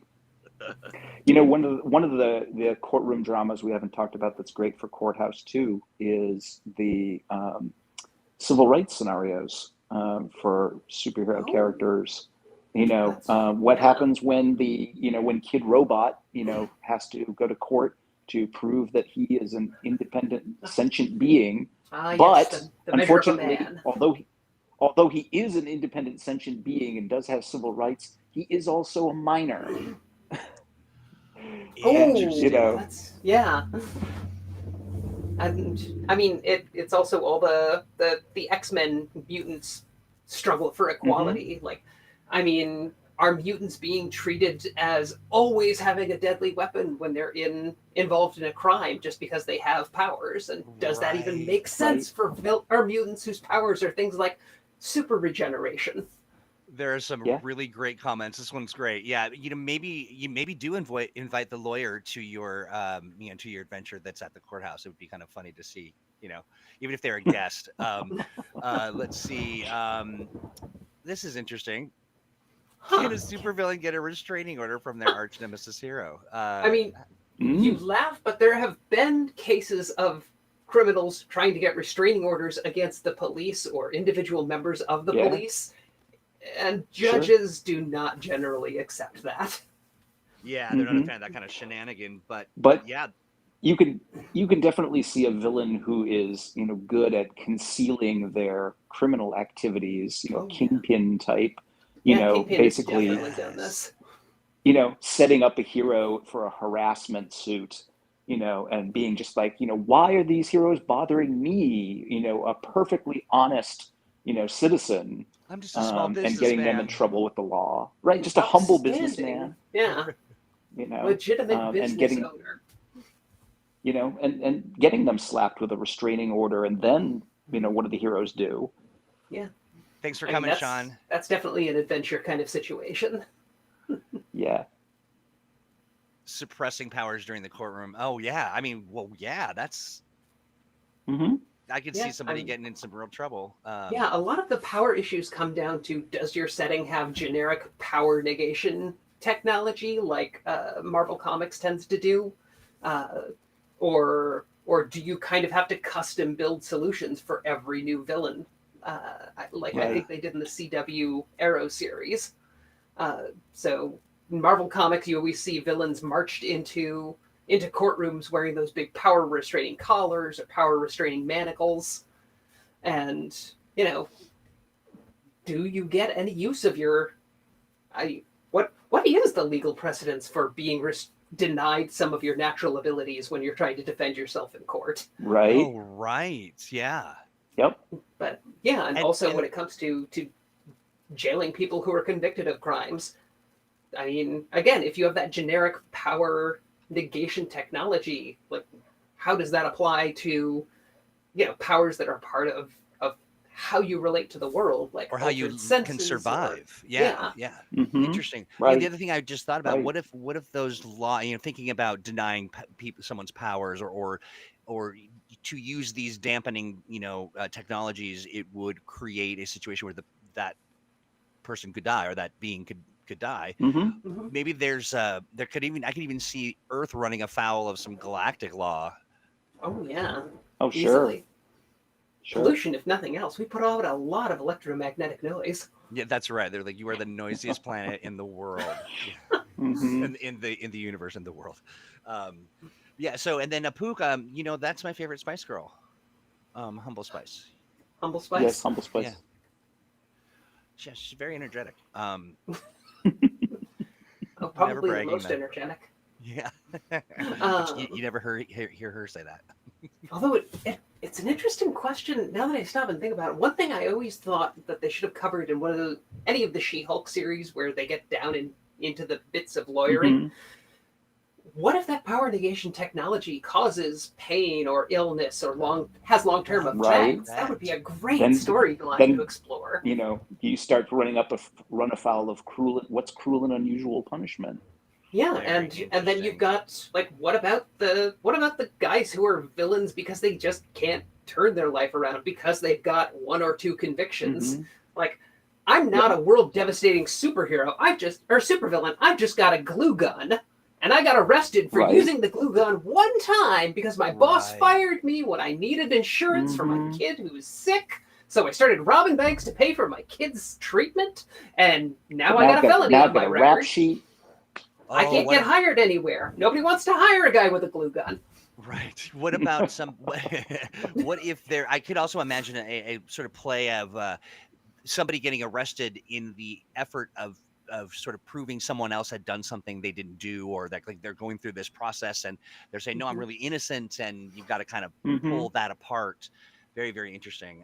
of the courtroom dramas we haven't talked about that's great for Courthouse too is the civil rights scenarios for superhero characters. What happens when when Kid Robot has to go to court to prove that he is an independent sentient being, but unfortunately, although he is an independent sentient being and does have civil rights, he is also a minor. And I mean, it's also all the X-Men mutants struggle for equality. Like, I mean, are mutants being treated as always having a deadly weapon when they're involved in a crime just because they have powers? And does that even make sense for our mutants whose powers are things like super regeneration? There are some really great comments. This one's great. Yeah, maybe you do invite the lawyer to your to your adventure that's at the courthouse. It would be kind of funny to see, even if they're a guest. Let's see. This is interesting. Can a supervillain get a restraining order from their arch nemesis hero? I mean, you laugh, but there have been cases of criminals trying to get restraining orders against the police or individual members of the police, and judges do not generally accept that. Yeah, they're not a fan of that kind of shenanigan, but yeah, you can definitely see a villain who is good at concealing their criminal activities, Kingpin type, Kingpin basically setting up a hero for a harassment suit, and being just like, why are these heroes bothering me? A perfectly honest, citizen. I'm just a small businessman. And getting them in trouble with the law. Right, just a humble businessman. Yeah. you know, legitimate business and getting, owner. you know, and getting them slapped with a restraining order, and then, you know, what do the heroes do? Yeah. Thanks for coming, Sean. That's definitely an adventure kind of situation. Yeah. Suppressing powers during the courtroom. Oh yeah, I mean, well, yeah, that's. Mm-hmm. I could see somebody getting in some real trouble. Yeah, a lot of the power issues come down to, does your setting have generic power negation technology like Marvel Comics tends to do, or do you kind of have to custom build solutions for every new villain, I think they did in the CW Arrow series. So in Marvel Comics, you always see villains marched into courtrooms wearing those big power restraining collars or power restraining manacles. And, you know, do you get any use of your... What is the legal precedence for being denied some of your natural abilities when you're trying to defend yourself in court? Right. Oh, right. Yeah. Yep. But, yeah, and also when it comes to jailing people who are convicted of crimes, I mean, again, if you have that generic power negation technology, like, how does that apply to, you know, powers that are part of how you relate to the world, like, or how you can survive? Yeah. Mm-hmm. Interesting. Right. Yeah, the other thing I just thought about, what if those law, you know, thinking about denying people someone's powers, or to use these dampening, you know, technologies, it would create a situation where that person could die, or that being could die. Mm-hmm. Maybe I could even see Earth running afoul of some galactic law. Oh yeah. Oh sure. Easily. Pollution, if nothing else. We put out a lot of electromagnetic noise. Yeah, that's right. They're like, you are the noisiest planet in the world, mm-hmm. in the universe, in the world. Yeah. So, and then Apook, you know, that's my favorite Spice Girl, Humble Spice. Humble Spice. Yes, Humble Spice. Yeah. She's very energetic. Probably the most energetic. Yeah. You never hear her say that. Although it's an interesting question now that I stop and think about it. One thing I always thought that they should have covered in any of the She-Hulk series where they get down into the bits of lawyering. Mm-hmm. What if that power negation technology causes pain or illness or has long-term effects? Right. That would be a great storyline to explore. You know, you start run afoul of what's cruel and unusual punishment. Yeah, and then you've got, like, what about the guys who are villains because they just can't turn their life around because they've got one or two convictions? Mm-hmm. Like, I'm not a world-devastating superhero. Supervillain. I've just got a glue gun, and I got arrested for using the glue gun one time because my boss fired me when I needed insurance for my kid who was sick. So I started robbing banks to pay for my kid's treatment, and now I got a felony on my record. Rap sheet. I can't get hired anywhere. Nobody wants to hire a guy with a glue gun. Right. What about what if I could also imagine a sort of play of somebody getting arrested in the effort of sort of proving someone else had done something they didn't do, or that, like, they're going through this process and they're saying, no, I'm really innocent, and you've got to kind of pull that apart. Very, very interesting.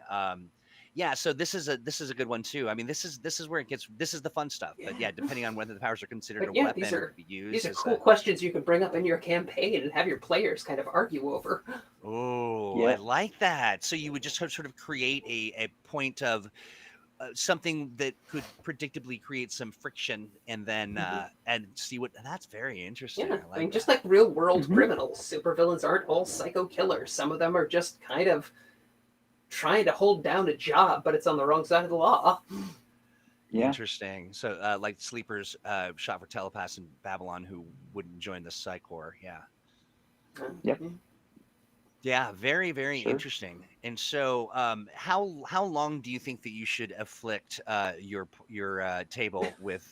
Yeah, so this is a good one too. I mean, this is where this is the fun stuff. Yeah. But yeah, depending on whether the powers are considered a weapon or be used. These are cool questions you can bring up in your campaign and have your players kind of argue over. Oh, yeah. I like that. So you would just sort of create a point of something that could predictably create some friction, and then and see what. That's very interesting. Yeah, I mean, just like real world criminals, supervillains aren't all psycho killers. Some of them are just kind of trying to hold down a job, but it's on the wrong side of the law. Yeah. Interesting. So, like Sleeper's shot for telepaths in Babylon who wouldn't join the Psy Corps. Yeah. Yep. Yeah. Very, very interesting. And so, how long do you think that you should afflict your table with?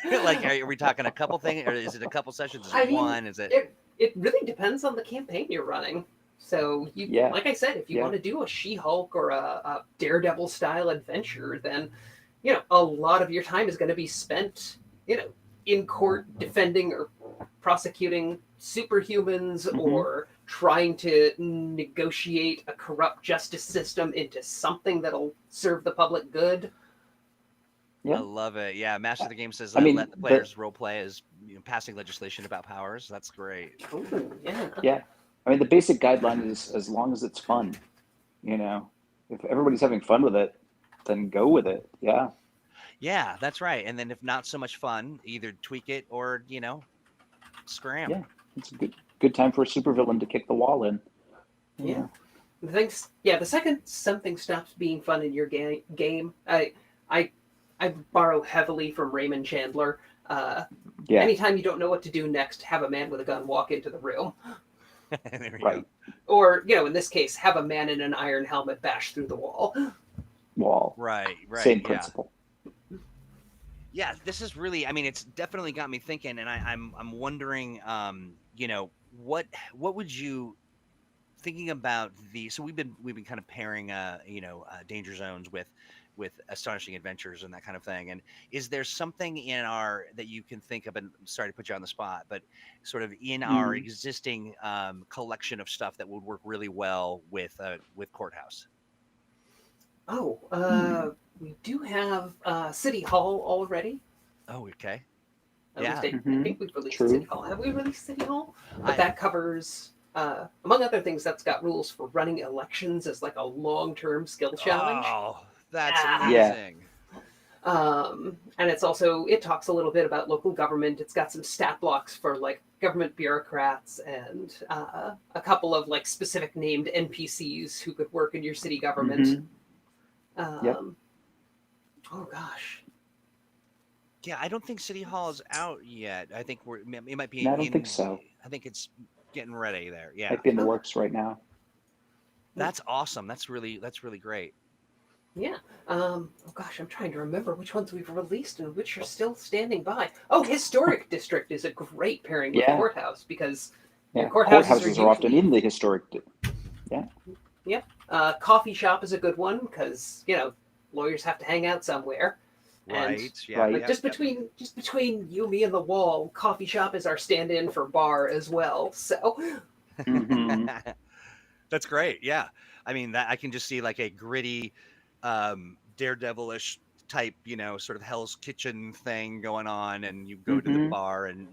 Like, are we talking a couple things, or is it a couple sessions? Is it one? Is it? It really depends on the campaign you're running. So, like I said, if you want to do a She-Hulk or a Daredevil style adventure, then, you know, a lot of your time is going to be spent, you know, in court defending or prosecuting superhumans or trying to negotiate a corrupt justice system into something that'll serve the public good. Yeah. I love it. Yeah, Master of the Game says I mean, let the players role play as passing legislation about powers. That's great. Ooh, yeah. Yeah. I mean, the basic guideline is as long as it's fun, you know, if everybody's having fun with it, then go with it. Yeah. Yeah, that's right. And then if not so much fun, either tweak it or scram. Yeah. It's a good time for a supervillain to kick the wall in. Yeah. The second something stops being fun in your game, I borrow heavily from Raymond Chandler. Yeah. Anytime you don't know what to do next, have a man with a gun walk into the room. There we Right. go. Or, in this case, have a man in an iron helmet bash through the wall. Wall. Right. Same Yeah. principle. Yeah, this is really. I mean, it's definitely got me thinking, and I'm wondering, what would you thinking about so we've been kind of pairing danger zones with astonishing adventures and that kind of thing, and is there something in our that you can think of, and I'm sorry to put you on the spot, but sort of in our existing collection of stuff that would work really well with Courthouse? We do have City Hall already. Oh, okay. I think we've released True. City Hall. Have we released City Hall? But that covers, among other things, that's got rules for running elections as like a long-term skill challenge. Oh, that's Yeah. amazing. And it talks a little bit about local government. It's got some stat blocks for like government bureaucrats and a couple of like specific named NPCs who could work in your city government. Yep. Oh gosh. Yeah, I don't think City Hall is out yet. I think it might be. No, I don't think so. I think it's getting ready there. Yeah, Might be in the works right now. that's awesome. That's really great. Yeah. Oh gosh, I'm trying to remember which ones we've released and which are still standing by. Oh, Historic District is a great pairing with Courthouse because courthouses are often in the historic. Yeah. Coffee shop is a good one because lawyers have to hang out somewhere. Right. And, yeah. right. Like just between you, me, and the wall, coffee shop is our stand-in for bar as well. So. That's great. Yeah. I mean, that I can just see like a gritty, daredevilish type, sort of Hell's Kitchen thing going on, and you go to the bar and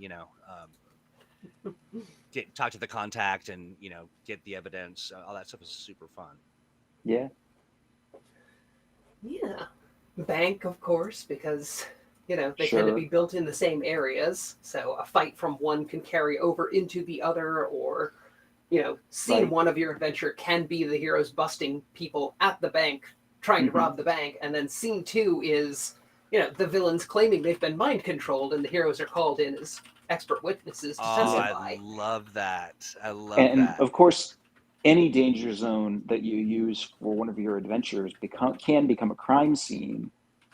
talk to the contact and get the evidence. All that stuff is super fun. Yeah. Yeah. Bank, of course, because they Sure. tend to be built in the same areas, so a fight from one can carry over into the other, or scene Right. one of your adventure can be the heroes busting people at the bank trying to rob the bank, and then scene two is the villains claiming they've been mind controlled, and the heroes are called in as expert witnesses to testify. I love that. And of course, any danger zone that you use for one of your adventures can become a crime scene,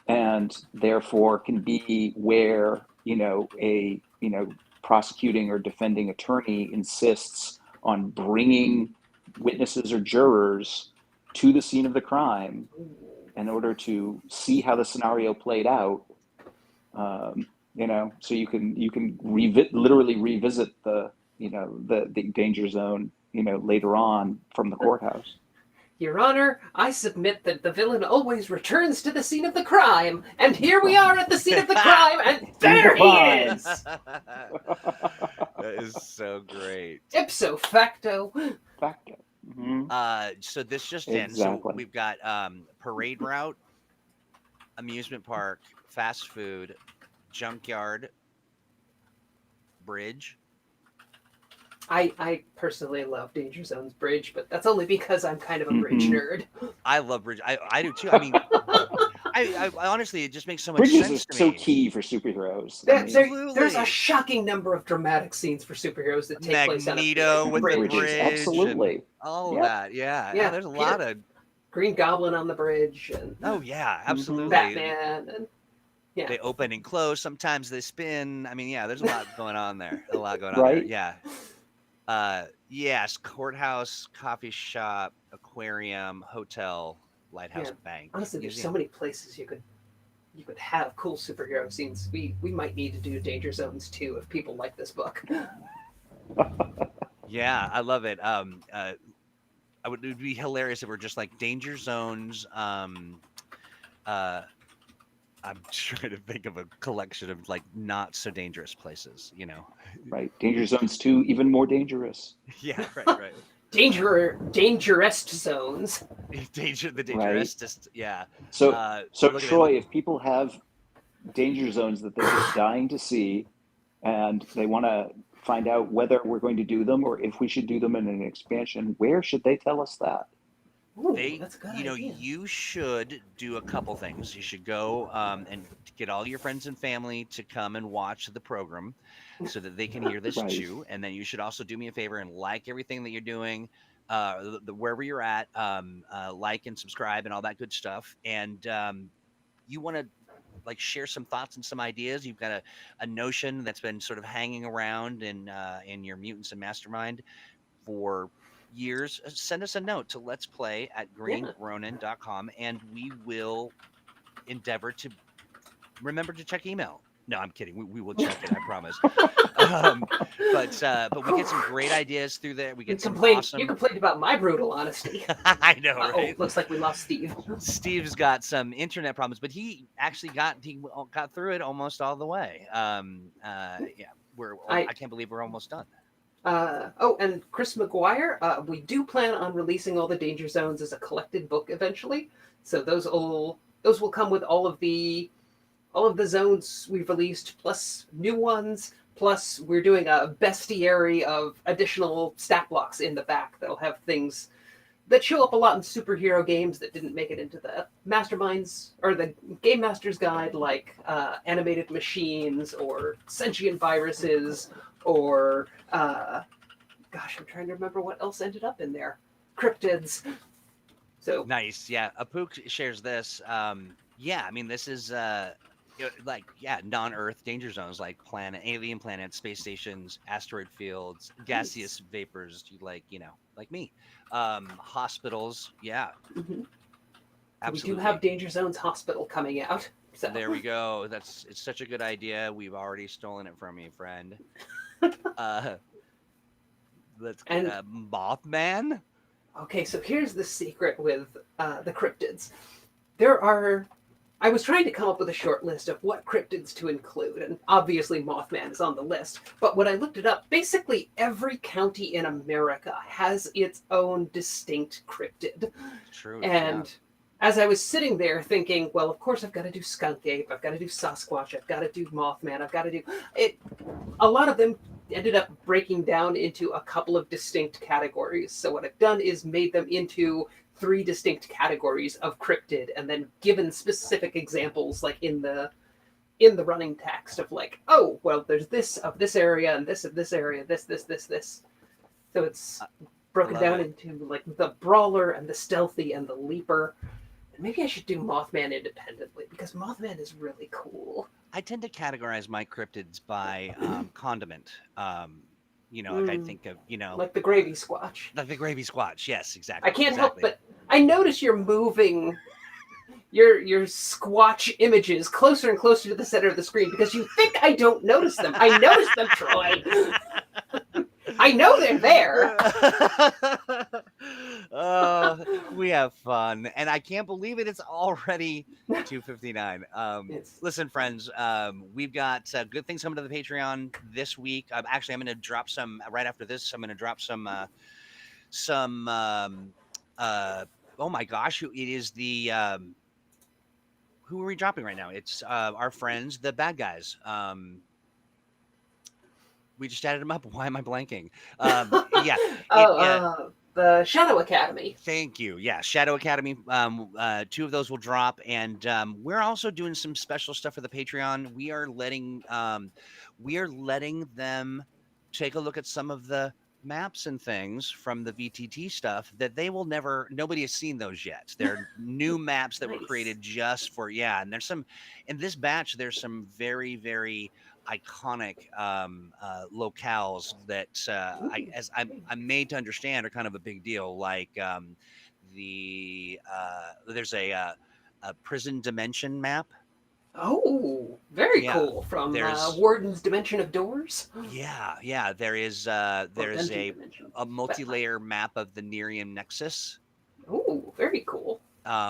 and therefore can be where a prosecuting or defending attorney insists on bringing witnesses or jurors to the scene of the crime in order to see how the scenario played out. So you can literally revisit the danger zone later on from the courthouse. Your Honor, I submit that the villain always returns to the scene of the crime, and here we are at the scene of the crime, and there he is! That is so great. Ipso facto. Facto. So this just Exactly. in. So we've got parade route, amusement park, fast food, junkyard, bridge. I personally love Danger Zone's bridge, but that's only because I'm kind of a bridge nerd. I love bridge. I do too. I mean, I honestly, it just makes so much Bridges sense is to so me. key for superheroes. There's a shocking number of dramatic scenes for superheroes that take place on a Magneto with the Bridges, bridge. absolutely. All of that. Yeah. There's a lot of Green Goblin on the bridge. And Oh yeah, absolutely. Batman. And They open and close. Sometimes they spin. I mean, yeah, there's a lot going on there. A lot going on Right? there. Yeah. Yes, courthouse, coffee shop, aquarium, hotel, lighthouse, bank. Honestly, there's museum. so many places you could have cool superhero scenes. We might need to do Danger Zones too if people like this book. Yeah, I love it. It would be hilarious if we're just like Danger Zones, I'm trying to think of a collection of like not so dangerous places, you know. Right. Danger zones 2, even more dangerous. Yeah, right. Dangerous zones. The dangerous, Right. just yeah. So Look at Troy, if people have danger zones that they're just dying to see, and they want to find out whether we're going to do them or if we should do them in an expansion, where should they tell us that? Ooh, they that's a good you know idea. you should do a couple things. You should go and get all your friends and family to come and watch the program so that they can hear this Right. too. And then you should also do me a favor and like everything that you're doing, wherever you're at, like and subscribe and all that good stuff. And you want to like share some thoughts and some ideas. You've got a notion that's been sort of hanging around in your Mutants and Mastermind for years. Send us a note to let's play at greenronin.com, and we will endeavor to remember to check email. No, I'm kidding. We will check it, I promise. But we get some great ideas through there. We get some awesome. You complained about my brutal honesty. I know, right? Looks like we lost Steve. Steve's got some internet problems, but he actually got through it almost all the way. Yeah, I can't believe we're almost done. And Chris McGuire, we do plan on releasing all the Danger Zones as a collected book eventually. So those will come with all of the zones we've released, plus new ones. Plus, we're doing a bestiary of additional stat blocks in the back that'll have things that show up a lot in superhero games that didn't make it into the Masterminds or the Game Master's Guide, like animated machines or sentient viruses or gosh, I'm trying to remember what else ended up in there. Cryptids. So nice, yeah. Apuk shares this. Yeah, I mean, this is non-Earth danger zones like alien planets, space stations, asteroid fields, gaseous vapors. Like me, hospitals. Yeah, absolutely. We do have Danger Zones Hospital coming out. So. There we go. It's such a good idea. We've already stolen it from you, friend. Let's get Mothman. Okay, so here's the secret with the cryptids. I was trying to come up with a short list of what cryptids to include, and obviously Mothman is on the list. But when I looked it up, basically every county in America has its own distinct cryptid. True. And as I was sitting there thinking, well, of course I've got to do skunk ape, I've got to do Sasquatch, I've got to do Mothman, I've got to do it. A lot of them ended up breaking down into a couple of distinct categories. So what I've done is made them into 3 distinct categories of cryptid, and then given specific examples, like in the running text of like, oh, well, there's this of this area and this of this area, this. So it's broken down into like the brawler and the stealthy and the leaper. And maybe I should do Mothman independently because Mothman is really cool. I tend to categorize my cryptids by condiment. Like I think of, like the gravy squatch. Like the gravy squatch, yes, exactly. I can't help but I notice you're moving your squatch images closer and closer to the center of the screen because you think I don't notice them. I notice them, Troy. I know they're there. We have fun, and I can't believe it. It's already 2:59. Listen, friends, we've got good things coming to the Patreon this week. Actually, I'm going to drop some right after this. I'm going to drop some. Oh my gosh, it is the. Who are we dropping right now? It's our friends, the bad guys. We just added them up. Why am I blanking? Yeah. The Shadow Academy. Thank you. Yeah, Shadow Academy. 2 of those will drop, and we're also doing some special stuff for the Patreon. We are letting them take a look at some of the maps and things from the VTT stuff that nobody has seen those yet. They're new maps that were created just for, and there's some, in this batch, there's some very, very iconic locales that I'm made to understand are kind of a big deal. Like there's a prison dimension map. Oh, very cool. From Warden's Dimension of Doors. Yeah. There's a multi-layer map of the Nerium Nexus. Oh, very cool.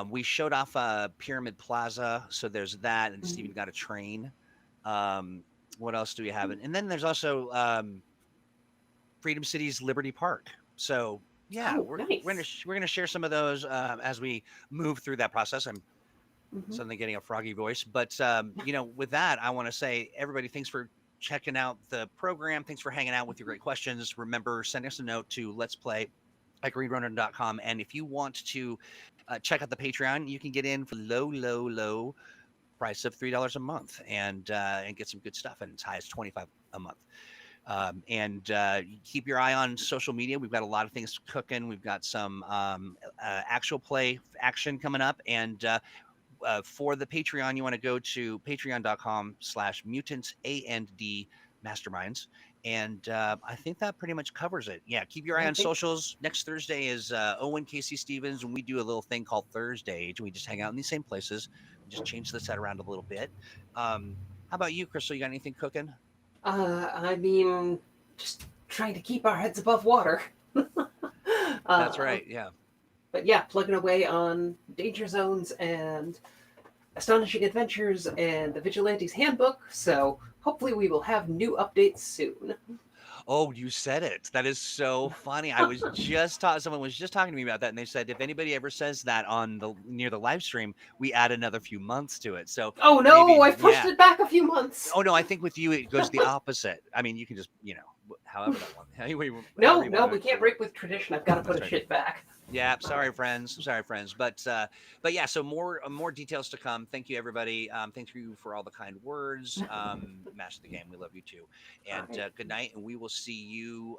We showed off Pyramid Plaza, so there's that, and Steven got a train. What else do we have? And then there's also Freedom City's Liberty Park. So yeah, nice. we're gonna share some of those as we move through that process. I'm suddenly getting a froggy voice, but with that, I want to say everybody, thanks for checking out the program. Thanks for hanging out with your great questions. Remember, send us a note to Let's Play at greenrunner.com. And if you want to check out the Patreon, you can get in for low price of $3 a month and get some good stuff, and as high as $25 a month. And keep your eye on social media. We've got a lot of things cooking. We've got some actual play action coming up, and for the Patreon, you want to go to patreon.com/mutants and Masterminds. And I think that pretty much covers it. Yeah, keep your eye on socials. Next Thursday is Owen Casey Stevens, and we do a little thing called Thursday. We just hang out in these same places. We just change the set around a little bit. How about you, Crystal? You got anything cooking? I mean, just trying to keep our heads above water. That's right, yeah. But yeah, plugging away on Danger Zones and Astonishing Adventures and the Vigilante's Handbook. So hopefully we will have new updates soon. Oh, you said it. That is so funny. Someone was just talking to me about that, and they said if anybody ever says that near the live stream, we add another few months to it. So oh no, I pushed it back a few months. Oh no, I think with you it goes the opposite. I mean, you can just however that one. Anyway, no, we can't break with tradition. I've got to put a shit back. Yeah, sorry friends, but yeah, so more details to come. Thank you everybody. Thank you for all the kind words. Master the game, we love you too, and good night, and we will see you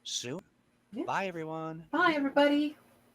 soon. Yeah. Bye everyone. Bye everybody.